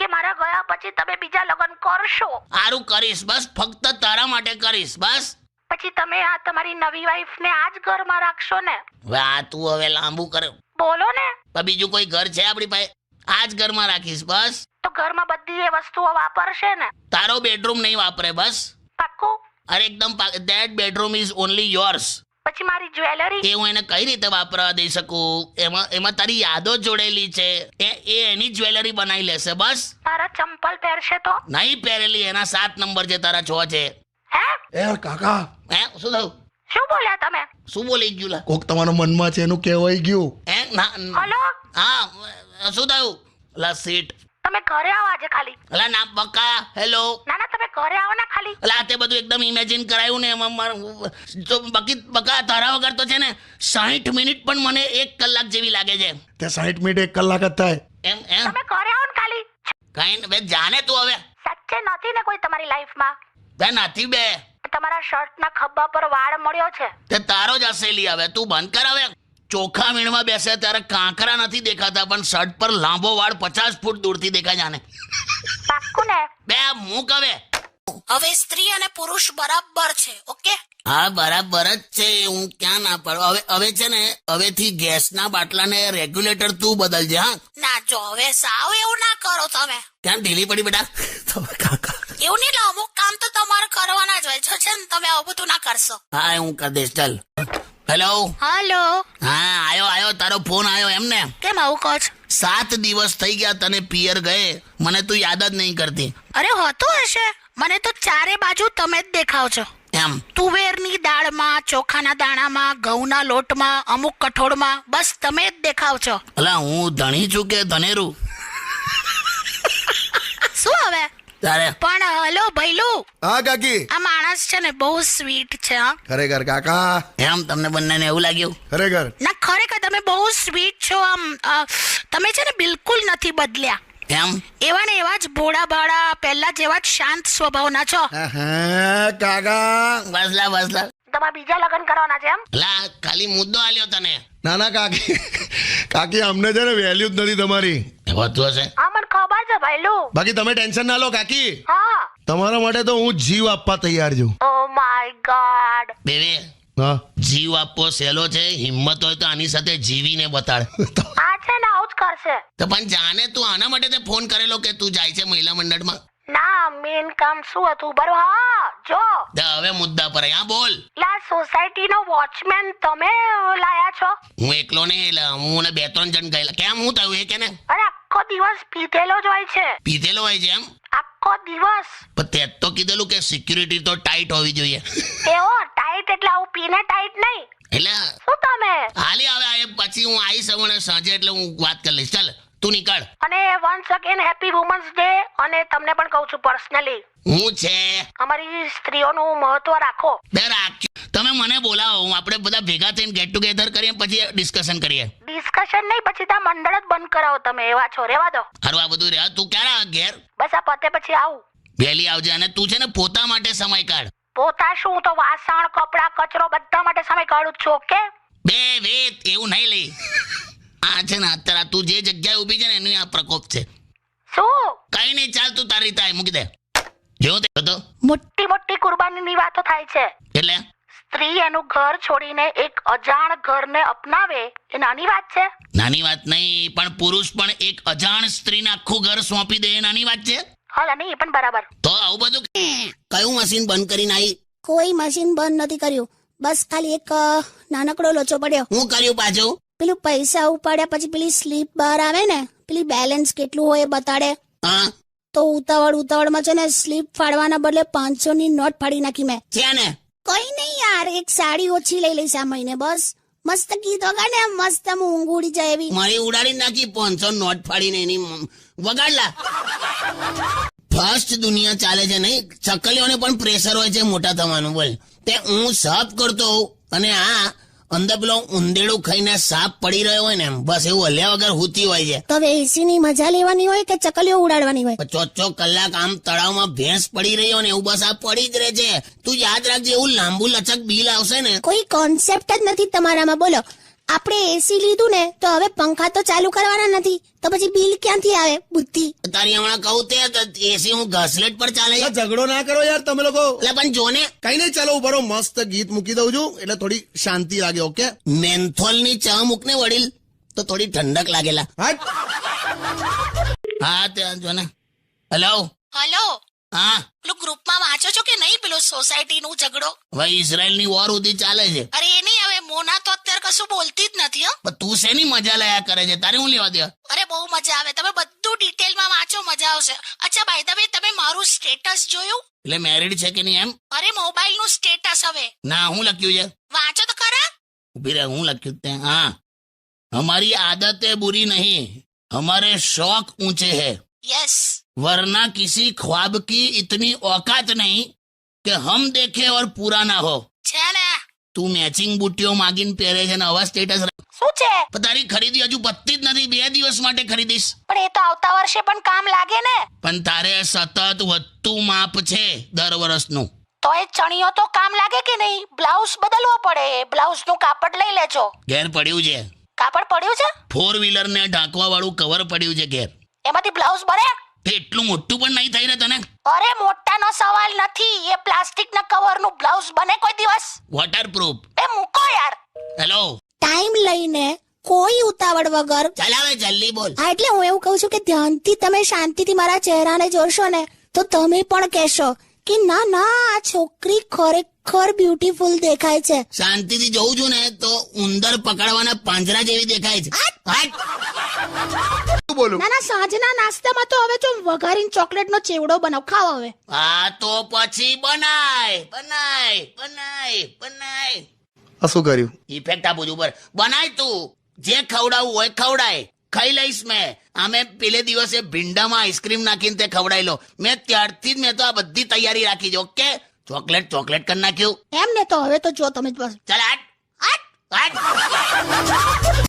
કે મારા ગયા પછી તમે બીજા લગ્ન કરશો. સારું કરીશ, બસ ફક્ત તારા માટે કરીશ, બસ. પછી તમે આ તમારી નવી વાઈફ ને આ જ ઘરમાં રાખશો ને? હવે આ તું હવે લાંબુ કરે, બોલો ને. બીજું કોઈ ઘર છે આપણી પાસે? આ જ ઘરમાં રાખીશ, બસ. તો ઘરમાં બધી એ વસ્તુઓ વાપરશે ને? તારો બેડરૂમ નહીં વાપરે, બસ. પાક્કું? અરે એકદમ that bedroom is only yours. પછી મારી જ્વેલરી એ હું એને કઈ રીતે વાપરવા દઈ શકું? એમાં તારી યાદો જોડેલી છે, એ એની જ્વેલરી બનાવી લેશે, બસ. મારા ચંપલ પહેરશે તો? નહીં પહેરેલી, એના 7 નંબર છે, તારા 6 છે. હે એ કાકા, હે શું થયું? શું બોલ્યા તમે? શું બોલી ગયું લા? કોક તમારા મનમાં છે એનું કહેવાય ગયું. હે ના? હલો, હા શું થયું? લા સીટ. તમે ઘરે આવો આજે ખાલી. અલા ના બકા, હેલો. ના તમે ઘરે આવો ને ખાલી. અલા તે બધું એકદમ ઇમેજિન કરાયું ને એમાં મારું તો બાકી બકા તારા વગર તો છે ને 60 મિનિટ પણ મને 1 કલાક જેવી લાગે છે. તે 60 મિનિટ 1 કલાક જ થાય. એમ એમ તમે ઘરે આવો ને ખાલી. કઈ બે જાને તું હવે. સાચે નથી ને કોઈ તમારી લાઈફમાં? બે નથી બે. તમારા શર્ટના ખભા પર વાળ મળ્યો છે. તે તારો જ હસેલી. હવે તું બંધ કર. હવે ચોખા મીણમાં બેસે ત્યારે કાંકરા નથી દેખાતા, પણ શર્ટ પર લાંબો વાળ 50 ફૂટ દૂરથી દેખાય જાને. પાક્કું ને? બે મૂક હવે. હવે સ્ત્રી અને પુરુષ બરાબર છે, ઓકે? હા બરાબર જ છે, હું ક્યાં ના પાડું. હવે છે ને હવેથી ગેસના બાટલાને રેગ્યુલેટર તું બદલજે. હા ના જો હવે સાવ એવું ના કરો તમે. ક્યાં ઢીલી પડી બેટા? કાકા એવું નહીં, અમુક કામ તો તમારે કરવાના જ હોય છે ને, તમે આવું બધું ના કરશો. હા હું કરી દઈશ, ચાલ. હેલો. હાલો. હા આયો તારો ફોન આવ્યો એમ ને? કેમ આવું કહો છો? 7 દિવસ થઈ ગયા તને પિયર ગયે, મને તું યાદ જ નહીં કરતી. અરે હોતું હશે, મને તો ચારે બાજુ તમે જ દેખાવ છો. એમ તુવેરની દાળમાં, ચોખાના દાણામાં, ઘઉંના લોટમાં, અમુક કઠોળમાં, બસ તમે જ દેખાવ છો. અલા હું ધણી છું કે ધનેરું? શું હવે? તારે પણ હલો ભૈલું, હા કાકી, આ માણસ છે ને બહુ સ્વીટ છે. હા ખરેખર કાકા, એમ તમને બંનેને એવું લાગ્યું? ખરેખર ના ખરેખર તમે બહુ સ્વીટ છો. આમ તમે છે ને બિલકુલ નથી બદલ્યા. એમ એવા ને એવા જ ભોળા ભાળા, પહેલા જેવા જ શાંત સ્વભાવના છો. હા કાકા, બસલા તમારે બીજા લગ્ન કરવાના છે એમ? લા ખાલી મુદ્દો આલ્યો તને. નાના કાકી અમને છે ને વેલ્યુ જ નથી તમારી. હોતું હશે. હા મને ખબર છે ભૈલું. બાકી તમે ટેન્શન ના લો કાકી, હા. તમારા માટે તો હું જીવ આપવા તૈયાર છું. Oh my God. બેવે હા જીવ આપવો સહેલો છે, હિંમત હોય તો આની સાથે જીવીને બતાડ. આ છે ને આવું જ કરશે. તો પણ જાને તું આના માટે તે ફોન કરેલો કે તું જાય છે મહિલા મંડળમાં? ના મેન કામ શું હતું બરો? હા જો હવે મુદ્દા પર આ બોલ. લા સોસાયટીનો વોચમેન તમે લાયા છો? હું એકલો નહીં, એટલે હું ને 2-3 જણ ગયેલા. કેમ હું થયું એ કે ને? અરે આખો દિવસ પીધેલો જ હોય છે. પીધેલો હોય છે એમ? આખો દિવસ. પણ તે તો કીધેલું કે સિક્યુરિટી તો ટાઈટ હોવી જોઈએ. એવો ટાઈટ એટલે આવું પીને ટાઈટ નહીં. એટલે શું તમે? હાલી હવે પછી હું આવીશ હવે સાંજે, એટલે હું વાત કરી લઈશ. ચાલ તું નીકળ. અને once again happy women's day. અને તમને પણ કહું છું પર્સનલી, હું છે અમારી સ્ત્રીઓનું મહત્વ રાખો. બે રાખ. તમે મને બોલાવો, હું આપણે બધા ભેગા થઈને ગેટ ટુગેધર કરીએ, પછી ડિસ્કશન કરીએ. ડિસ્કશન નહીં, પછી ત્યાં મંડળ જ બંધ કરાવો. તમે એવા છો, રેવા દો. હારું આ બધું રહ્યા. તું ક્યારે આવે ઘેર? બસ આ પતે પછી આવું. વહેલી આવજે. અને તું છે ને પોતા માટે સમય કાઢ. પોતા શું, તો વાસણ, કપડા, કચરો બધા માટે સમય કાઢું છું, ઓકે? બે વેત એવું નહીં લઈ. આ છે ને અત્યારે તું જે જગ્યાએ ઊભી છે ને એનું આ પ્રકોપ છે. શું? કઈ નહીં, ચાલ તું તારી રીતે મૂકી દે. જેવો તે હતો મોટી મોટી કુરબાનીની વાતો થાય છે. એટલે સ્ત્રી એનું ઘર છોડીને એક અજાણ ઘરને અપનાવે એ નાની વાત છે? નાની વાત નહીં, પણ પુરુષ પણ એક અજાણ સ્ત્રીને આખું ઘર સોંપી દે એ નાની વાત છે. હા નહીં, એ પણ બરાબર. તો આવું બધું કયું મશીન બંધ કરીને આવી? કોઈ મશીન બંધ નથી કર્યું, બસ ખાલી એક નાનકડો લોચો પડ્યો. હું કર્યું પાછું? પેલું પૈસા ઉપાડ્યા પછી પેલી સ્લીપ બહાર આવે ને, પેલી બેલેન્સ કેટલું હોય એ બતાડે. હા તો ઉતાવળમાં છે ને સ્લીપ ફાડવાના બદલે 500 ની નોટ ફાડી નાખી મેં. છે ને કઈ નહીં યાર, એક સાડી ઓછી લઈ લઈશ આ મહિને, બસ. મસ્ત ગીતો ગાને, મસ્ત ઊંઘ ઉડી જાય એવી. મારી ઉડાડી નાખી 500 નોટ ફાડીને એની વગાડલા. ફાસ્ટ દુનિયા ચાલે છે નહીં, ચકલીઓને પણ પ્રેશર હોય છે મોટા થવાનું. બોલ તે હું સાફ કરતો હોઉં અને આ અંદર પેલો ઊંધેડું ખાઈને સાપ પડી રહ્યો હોય ને એમ, બસ એવું હલ્યા વગર હુતી હોય છે. તો હવે એસી ની મજા લેવાની હોય કે ચકલીઓ ઉડાડવાની હોય? 4 કલાક આમ તળાવમાં ભેંસ પડી રહી હોય ને એવું બસ આ પડી જ રહે છે. તું યાદ રાખજે, એવું લાંબુ લચક બિલ આવશે ને. કોઈ કોન્સેપ્ટ જ નથી તમારામાં. બોલો, આપણે એસી લીધું ને તો હવે પંખા તો ચાલુ કરવાના નથી તો પછી બિલ ક્યાંથી આવે બુદ્ધિ? તારી હમણાં કહું તે એસી હું ઘસલેટ પર ચાલે છે. ઝઘડો ના કરો યાર તમે લોકો. એટલે પણ જોને કઈ નહીં, ચાલો ઉભા રહો, મસ્ત ગીત મૂકી દઉં છું એટલે થોડી શાંતિ લાગે. ઓકે, મેન્થોલની ચા મૂકને વડીલ તો થોડી ઠંડક લાગેલા. હટ. હા ત્યાં જો ને. હેલો. હલો હા પેલું ગ્રુપમાં વાંચો છો કે નહીં પેલું સોસાયટી નું ઝઘડો? હવે ઇઝરાયલની વોર સુધી ચાલે છે. અરે એ નહીં, હવે મોના તો અત્યારે કશું બોલતી જ નથી હો. પણ તું શેની મજા લયા કરે છે? તારે હું લેવા દે? અરે બહુ મજા આવે, તમે બધું ડિટેલમાં વાંચો, મજા આવશે. અચ્છા બાય ધ વે, તમે મારું સ્ટેટસ જોયું? એટલે મેરિડ છે કે નહીં એમ? અરે મોબાઈલ નું સ્ટેટસ હવે ના, હું લખ્યું છે? વાંચો તો ખરા. ઉભી રહે, હું લખ્યું તે? હા, हमारी आदतें बुरी नहीं, हमारे शौक ऊंचे हैं, યસ, वरना किसी ख्वाब की इतनी औकात नहीं कि हम देखे और पूरा ना हो. છે ને. તું મેચિંગ બુટીઓ માગીને પહેરે છે ને આવા સ્ટેટસ. શું છે? પણ તારી ખરીદી હજુ પતતી જ નથી. 2 દિવસ માટે ખરીદીશ. પણ એ તો આવતા વર્ષે પણ કામ લાગે ને. પણ તારે સતત વધતું માપ છે દર વર્ષનું. તો એ ચણિયો તો કામ લાગે કે નહીં? બ્લાઉઝ બદલવો પડે, બ્લાઉઝ નું કાપડ લઈ લેજો. ઘેર પડ્યું છે, કાપડ પડ્યું છે, 4 વ્હીલર ને ઢાંકવા વાળું કવર પડ્યું છે ઘેર. એમાંથી બ્લાઉઝ બને? તે એટલું મોટું પણ નહીં થઈ રહે તને. અરે મોટાનો સવાલ નથી, એ પ્લાસ્ટિક ના કવર નું બ્લાઉઝ બને કોઈ દિવસ? વોટરપ્રૂફ. એ મૂકો યાર. હેલો. ટાઈમ લઈને કોઈ ઉતાવળ વગર. ચાલ હવે જલ્દી બોલ. હા એટલે હું એવું કહું છું કે ધ્યાનથી તમે શાંતિથી મારા ચહેરાને જોશો ને તો તમે પણ કહેશો કે ના ના આ છોકરી ખરેખર બ્યુટીફુલ દેખાય છે. શાંતિથી જોઉં છું ને તો ઉંદર પકડવાના પાંજરા જેવી દેખાય છે. હટ. શું બોલું? ના ના સાંજના નાસ્તામાં તો હવે જો વઘારીને ચોકલેટનો ચેવડો બનાવ, ખાઓ હવે. હા તો પછી બનાય બનાય બનાય બનાય. આ શું કર્યું? ઇફેક્ટ આપું છું ઉપર. બનાય તું જે ખવડાવવું હોય ખવડાય. ખાઈ લઈશ મેં. આમે પેલે દિવસે ભીંડામાં આઈસ્ક્રીમ નાખીને તે ખવડાવી લો. મેં ત્યારથી જ મેં તો આ બધી તૈયારી રાખી છે. ઓકે, ચોકલેટ ચોકલેટ કરી નાખ્યું. એમ ને તો હવે તો જો તમે જ બસ. ચાલ હટ હટ હટ.